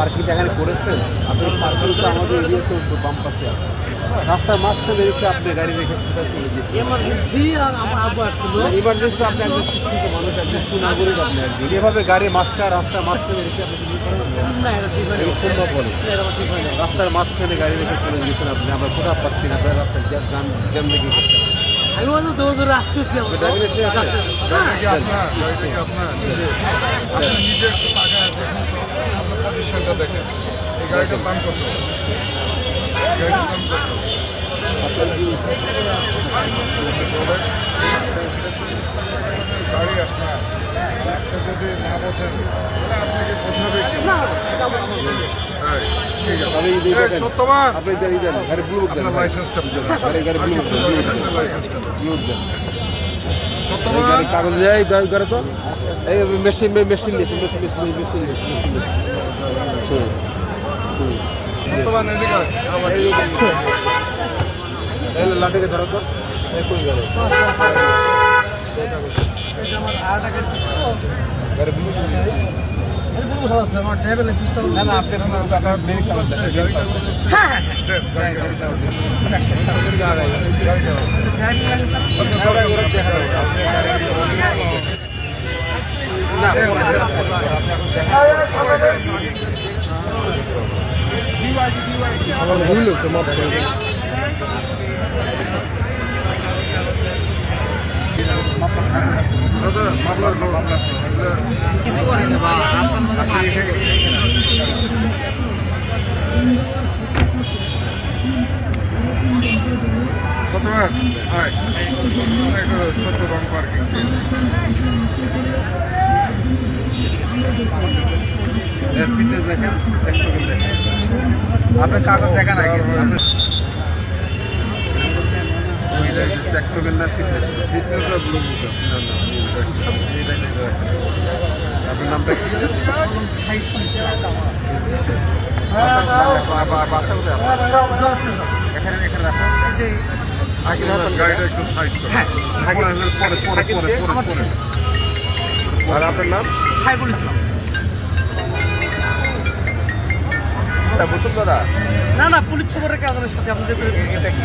পার্কিংটা এখানে করেছেন, আপনি পার্কিং তো আমাদের এরিয়াতে বাম পাশে আছে, রাস্তার মাঝখানে রেখে আপনি গাড়ি রেখে কোথায় চলে যেতে এমার্জেন্সি আর আমার আব্বু আসছিল। ইমার্জেন্সি আপনি একজন শিক্ষিত মানুষ, একজন সুনাগরিক, আপনি একদিন এভাবে গাড়ি রাস্তার মাঝখানে রেখে আপনি কি করেন? না, এটা ঠিক হয় না। এটা সম্ভব বলে এটা আমার ঠিক হয় না। রাস্তার মাঝখানে গাড়ি রেখে চলে গেছেন আপনি, আমরা কোথা পাচ্ছি না, আপনার রাস্তার জ্যাম লেগে গেছে। আমি বলতো দৌড় দৌড়ে আসতেছি। ড্রাইভিং লাইসেন্স আছে? গাড়িটা কি আপনার? গাড়িটা কি আপনার? আপনি নিজে একটু তাকায় দেখেন তো, আপনার পজিশনটা দেখেন। এই গাড়িটা দাম কত? গাড়িটার দাম কত? গাড়ি আপনার, একটা যদি না বোঝেন তাহলে আপনাকে বোঝাবে কি? হ্যাঁ, ঠিক আছে। তবে এই যে এই দেখেন, সত্যবান, আপনি দেন গাড়ি ব্লু দেন, আপনার লাইসেন্সটা দেন। গাড়ি ব্লু কিছু দরকার নেই, লাইসেন্সটা দেন। ব্লু দেন। সত্যবান, কাগজ দেয় করে তো এই মেশিন সত্যবান এদিকে আয়। লাঠিকে ধরো তো কই গেল গাড়ি ব্লু আমার ড্রাইভিং লাইসেন্সটা না না আপনি আপনার ব্রেক আছে, গাড়িটা আছে। হ্যাঁ দেন, গাড়িটা আছে। ড্রাইভিং লাইসেন্স না আমার ভুল হচ্ছে মাপ করে দিন। দাদা, মামলার খবর। কিছু করে না বা আপনার সত্যবান, আয়। পিছনে একটা ছোট্ট রং পার্কিং। ফিটনেস দেখেন, দেখেন আপনি কাগজ দেখেন আগে ট্যাক্স টোকেন না ফিটনেস আর ব্লু বুক আছে। আপনার নামটা কি? সাইড বাসা কোথায় আপনার? এখানে রাখা যে সাইকেল হাসান গাড়িটা একটু সাইড করো। হ্যাঁ পরে। আমার ছেলে আর আপনার নাম? সাইফুল ইসলাম। তা বসুন্ধরা না না, পুলিশ খবরের কাগজের সাথে আপনাদের এটা কি?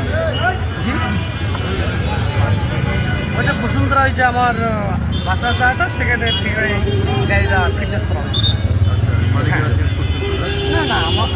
জি ওইটা বসুন্ধরা, ওই যে আমার বাসা চাটা সেখানে ঠিক গাড়িটা ফিটনেস করা হয়েছে। মালিকেরা চেঞ্জ করছেন? না না আমার